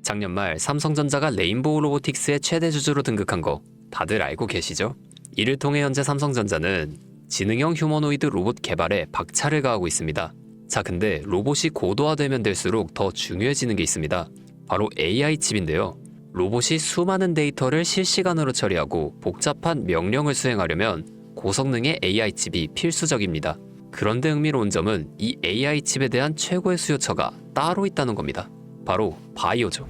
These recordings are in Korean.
작년 말 삼성전자가 레인보우 로보틱스의 최대 주주로 등극한 거 다들 알고 계시죠? 이를 통해 현재 삼성전자는 지능형 휴머노이드 로봇 개발에 박차를 가하고 있습니다. 자, 근데 로봇이 고도화되면 될수록 더 중요해지는 게 있습니다. 바로 AI 칩인데요. 로봇이 수많은 데이터를 실시간으로 처리하고 복잡한 명령을 수행하려면 고성능의 AI 칩이 필수적입니다. 그런데 흥미로운 점은 이 AI 칩에 대한 최고의 수요처가 따로 있다는 겁니다. 바로 바이오죠.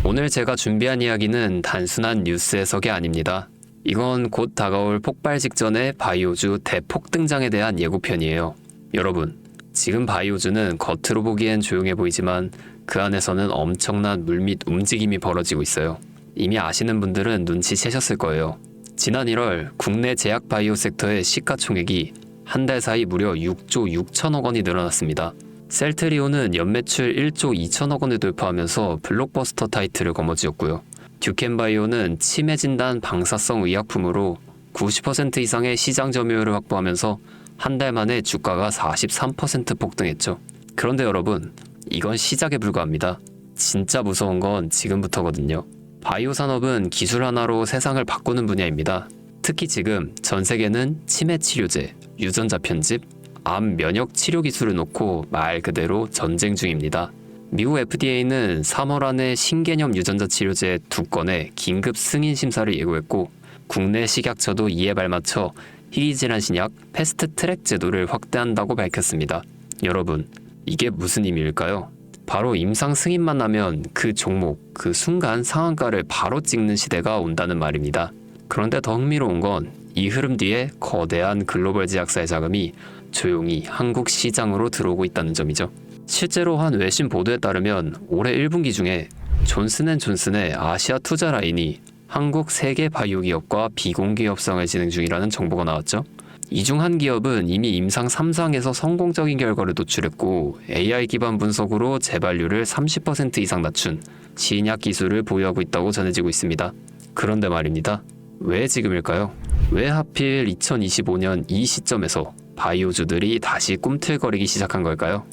오늘 제가 준비한 이야기는 단순한 뉴스 해석이 아닙니다. 이건 곧 다가올 폭발 직전의 바이오주 대폭 등장에 대한 예고편이에요. 여러분, 지금 바이오주는 겉으로 보기엔 조용해 보이지만 그 안에서는 엄청난 물밑 움직임이 벌어지고 있어요. 이미 아시는 분들은 눈치채셨을 거예요. 지난 1월 국내 제약 바이오 섹터의 시가총액이 한 달 사이 무려 6조 6천억 원이 늘어났습니다. 셀트리온은 연매출 1조 2천억 원을 돌파하면서 블록버스터 타이틀을 거머쥐었고요. 듀켄바이오는 치매 진단 방사성 의약품으로 90% 이상의 시장 점유율을 확보하면서 한 달 만에 주가가 43% 폭등했죠. 그런데 여러분, 이건 시작에 불과합니다. 진짜 무서운 건 지금부터거든요. 바이오 산업은 기술 하나로 세상을 바꾸는 분야입니다. 특히 지금 전 세계는 치매 치료제, 유전자 편집, 암 면역 치료 기술을 놓고 말 그대로 전쟁 중입니다. 미국 FDA는 3월 안에 신개념 유전자 치료제 2건의 긴급 승인 심사를 예고했고, 국내 식약처도 이에 발맞춰 희귀질환 신약 패스트 트랙 제도를 확대한다고 밝혔습니다. 여러분, 이게 무슨 의미일까요? 바로 임상 승인만 나면 그 종목, 그 순간 상한가를 바로 찍는 시대가 온다는 말입니다. 그런데 더 흥미로운 건 이 흐름 뒤에 거대한 글로벌 제약사의 자금이 조용히 한국 시장으로 들어오고 있다는 점이죠. 실제로 한 외신 보도에 따르면 올해 1분기 중에 존슨앤존슨의 아시아 투자 라인이 한국 3개 바이오 기업과 비공개 협상을 진행 중이라는 정보가 나왔죠. 이 중 한 기업은 이미 임상 3상에서 성공적인 결과를 도출했고 AI 기반 분석으로 재발률을 30% 이상 낮춘 신약 기술을 보유하고 있다고 전해지고 있습니다. 그런데 말입니다. 왜 지금일까요? 왜 하필 2025년 이 시점에서 바이오주들이 다시 꿈틀거리기 시작한 걸까요?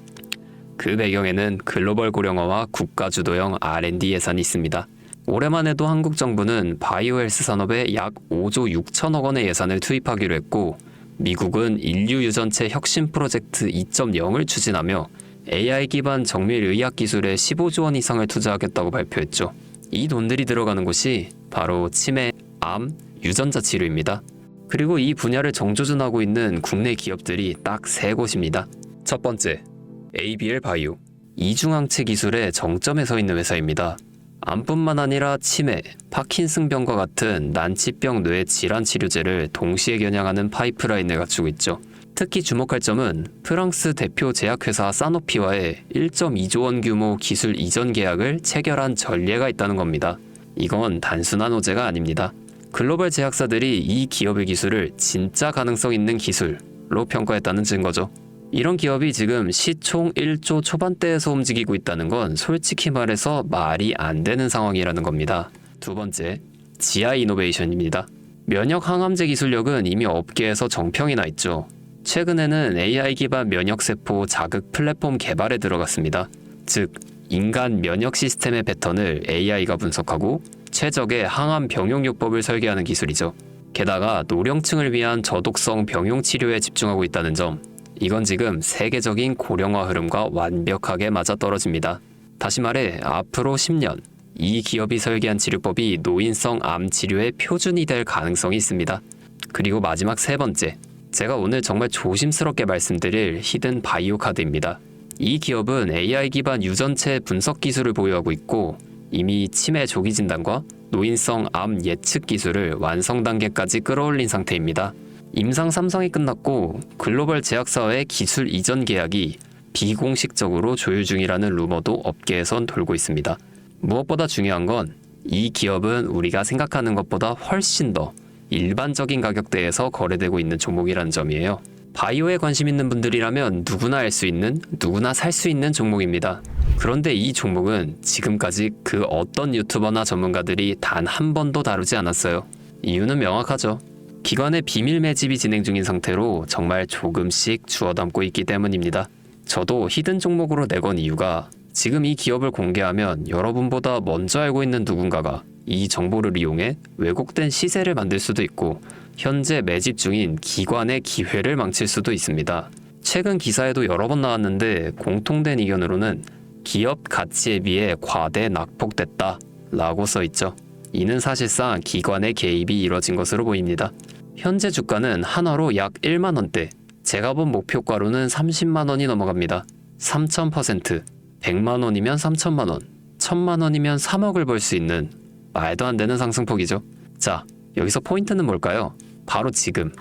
그 배경에는 글로벌 고령화와 국가 주도형 R&D 예산이 있습니다. 올해만 해도 한국 정부는 바이오 헬스 산업에 약 5조 6천억 원의 예산을 투입하기로 했고, 미국은 인류 유전체 혁신 프로젝트 2.0을 추진하며 AI 기반 정밀 의학 기술에 15조 원 이상을 투자하겠다고 발표했죠. 이 돈들이 들어가는 곳이 바로 치매, 암, 유전자 치료입니다. 그리고 이 분야를 정조준하고 있는 국내 기업들이 딱 3곳입니다. 첫 번째, ABL 바이오. 이중항체 기술의 정점에 서 있는 회사입니다. 암뿐만 아니라 치매, 파킨슨병과 같은 난치병 뇌 질환 치료제를 동시에 겨냥하는 파이프라인을 갖추고 있죠. 특히 주목할 점은 프랑스 대표 제약회사 사노피와의 1.2조 원 규모 기술 이전 계약을 체결한 전례가 있다는 겁니다. 이건 단순한 호재가 아닙니다. 글로벌 제약사들이 이 기업의 기술을 진짜 가능성 있는 기술로 평가했다는 증거죠. 이런 기업이 지금 시총 1조 초반대에서 움직이고 있다는 건 솔직히 말해서 말이 안 되는 상황이라는 겁니다. 두 번째, GI 이노베이션입니다. 면역 항암제 기술력은 이미 업계에서 정평이 나 있죠. 최근에는 AI 기반 면역세포 자극 플랫폼 개발에 들어갔습니다. 즉, 인간 면역 시스템의 패턴을 AI가 분석하고 최적의 항암 병용요법을 설계하는 기술이죠. 게다가 노령층을 위한 저독성 병용 치료에 집중하고 있다는 점, 이건 지금 세계적인 고령화 흐름과 완벽하게 맞아떨어집니다. 다시 말해 앞으로 10년 이 기업이 설계한 치료법이 노인성 암 치료의 표준이 될 가능성이 있습니다. 그리고 마지막 3번째, 제가 오늘 정말 조심스럽게 말씀드릴 히든 바이오 카드입니다. 이 기업은 AI 기반 유전체 분석 기술을 보유하고 있고 이미 치매 조기 진단과 노인성 암 예측 기술을 완성 단계까지 끌어올린 상태입니다. 임상 3상이 끝났고 글로벌 제약사와의 기술 이전 계약이 비공식적으로 조율 중이라는 루머도 업계에선 돌고 있습니다. 무엇보다 중요한 건 이 기업은 우리가 생각하는 것보다 훨씬 더 일반적인 가격대에서 거래되고 있는 종목이라는 점이에요. 바이오에 관심 있는 분들이라면 누구나 알 수 있는, 누구나 살 수 있는 종목입니다. 그런데 이 종목은 지금까지 그 어떤 유튜버나 전문가들이 단 한 번도 다루지 않았어요. 이유는 명확하죠. 기관의 비밀 매집이 진행 중인 상태로 정말 조금씩 주워 담고 있기 때문입니다. 저도 히든 종목으로 내건 이유가 지금 이 기업을 공개하면 여러분보다 먼저 알고 있는 누군가가 이 정보를 이용해 왜곡된 시세를 만들 수도 있고 현재 매집 중인 기관의 기회를 망칠 수도 있습니다. 최근 기사에도 여러 번 나왔는데 공통된 의견으로는 기업 가치에 비해 과대 낙폭됐다 라고 써있죠. 이는 사실상 기관의 개입이 이뤄진 것으로 보입니다. 현재 주가는 한화로 약 1만원대, 제가 본 목표가로는 30만원이 넘어갑니다. 3000%, 100만원이면 3천만원, 1000만원이면 3억을 벌 수 있는 말도 안 되는 상승폭이죠. 자, 여기서 포인트는 뭘까요? 바로 지금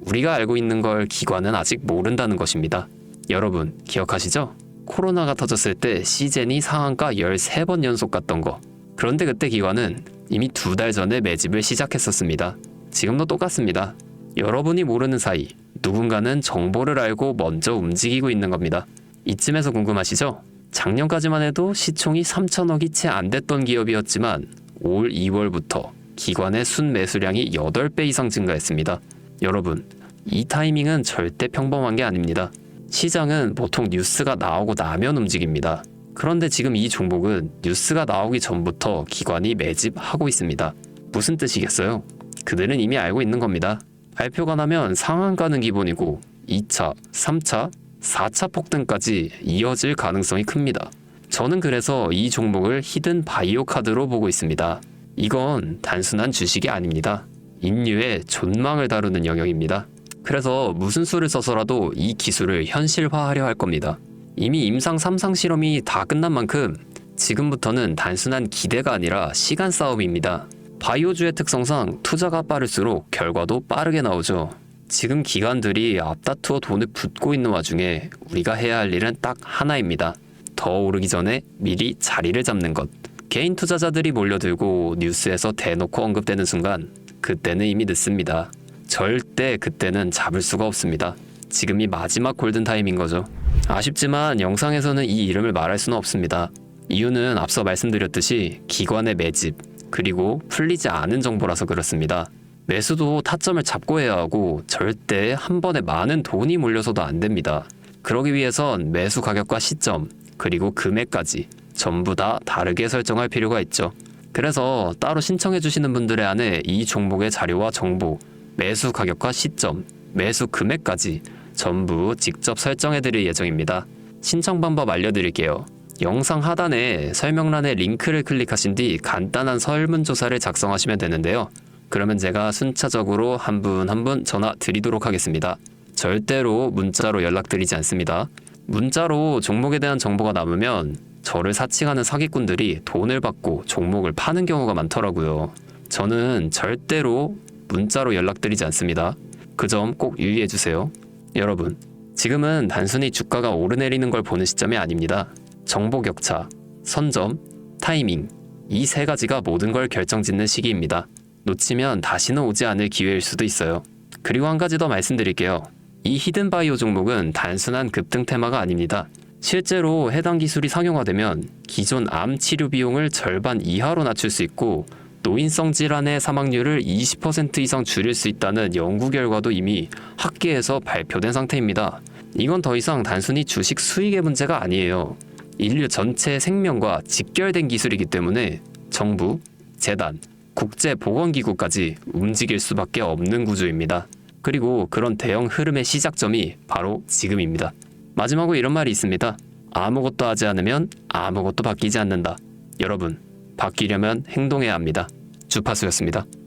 우리가 알고 있는 걸 기관은 아직 모른다는 것입니다. 여러분 기억하시죠? 코로나가 터졌을 때 시젠이 상한가 13번 연속 갔던 거. 그런데 그때 기관은 이미 2달 전에 매집을 시작했었습니다. 지금도 똑같습니다. 여러분이 모르는 사이 누군가는 정보를 알고 먼저 움직이고 있는 겁니다. 이쯤에서 궁금하시죠? 작년까지만 해도 시총이 3천억이 채 안 됐던 기업이었지만 올 2월부터 기관의 순매수량이 8배 이상 증가했습니다. 여러분, 이 타이밍은 절대 평범한 게 아닙니다. 시장은 보통 뉴스가 나오고 나면 움직입니다. 그런데 지금 이 종목은 뉴스가 나오기 전부터 기관이 매집하고 있습니다. 무슨 뜻이겠어요? 그들은 이미 알고 있는 겁니다. 발표가 나면 상한가는 기본이고 2차, 3차, 4차 폭등까지 이어질 가능성이 큽니다. 저는 그래서 이 종목을 히든 바이오 카드로 보고 있습니다. 이건 단순한 주식이 아닙니다. 인류의 존망을 다루는 영역입니다. 그래서 무슨 수를 써서라도 이 기술을 현실화하려 할 겁니다. 이미 임상 3상 실험이 다 끝난 만큼 지금부터는 단순한 기대가 아니라 시간 싸움입니다. 바이오주의 특성상 투자가 빠를수록 결과도 빠르게 나오죠. 지금 기관들이 앞다투어 돈을 붓고 있는 와중에 우리가 해야 할 일은 딱 하나입니다. 더 오르기 전에 미리 자리를 잡는 것. 개인 투자자들이 몰려들고 뉴스에서 대놓고 언급되는 순간 그때는 이미 늦습니다. 절대 그때는 잡을 수가 없습니다. 지금이 마지막 골든타임인 거죠. 아쉽지만 영상에서는 이 이름을 말할 수는 없습니다. 이유는 앞서 말씀드렸듯이 기관의 매집, 그리고 풀리지 않은 정보라서 그렇습니다. 매수도 타점을 잡고 해야 하고 절대 한 번에 많은 돈이 몰려서도 안 됩니다. 그러기 위해선 매수 가격과 시점, 그리고 금액까지 전부 다 다르게 설정할 필요가 있죠. 그래서 따로 신청해 주시는 분들의 안에 이 종목의 자료와 정보, 매수 가격과 시점, 매수 금액까지 전부 직접 설정해 드릴 예정입니다. 신청 방법 알려드릴게요. 영상 하단에 설명란에 링크를 클릭하신 뒤 간단한 설문조사를 작성하시면 되는데요. 그러면 제가 순차적으로 한 분 한 분 전화 드리도록 하겠습니다. 절대로 문자로 연락드리지 않습니다. 문자로 종목에 대한 정보가 남으면 저를 사칭하는 사기꾼들이 돈을 받고 종목을 파는 경우가 많더라고요. 저는 절대로 문자로 연락드리지 않습니다. 그 점 꼭 유의해주세요. 여러분, 지금은 단순히 주가가 오르내리는 걸 보는 시점이 아닙니다. 정보 격차, 선점, 타이밍, 이 세 가지가 모든 걸 결정짓는 시기입니다. 놓치면 다시는 오지 않을 기회일 수도 있어요. 그리고 한 가지 더 말씀드릴게요. 이 히든 바이오 종목은 단순한 급등 테마가 아닙니다. 실제로 해당 기술이 상용화되면 기존 암 치료 비용을 절반 이하로 낮출 수 있고 노인성 질환의 사망률을 20% 이상 줄일 수 있다는 연구 결과도 이미 학계에서 발표된 상태입니다. 이건 더 이상 단순히 주식 수익의 문제가 아니에요. 인류 전체의 생명과 직결된 기술이기 때문에 정부, 재단, 국제보건기구까지 움직일 수밖에 없는 구조입니다. 그리고 그런 대형 흐름의 시작점이 바로 지금입니다. 마지막으로 이런 말이 있습니다. 아무것도 하지 않으면 아무것도 바뀌지 않는다. 여러분, 바뀌려면 행동해야 합니다. 주파수였습니다.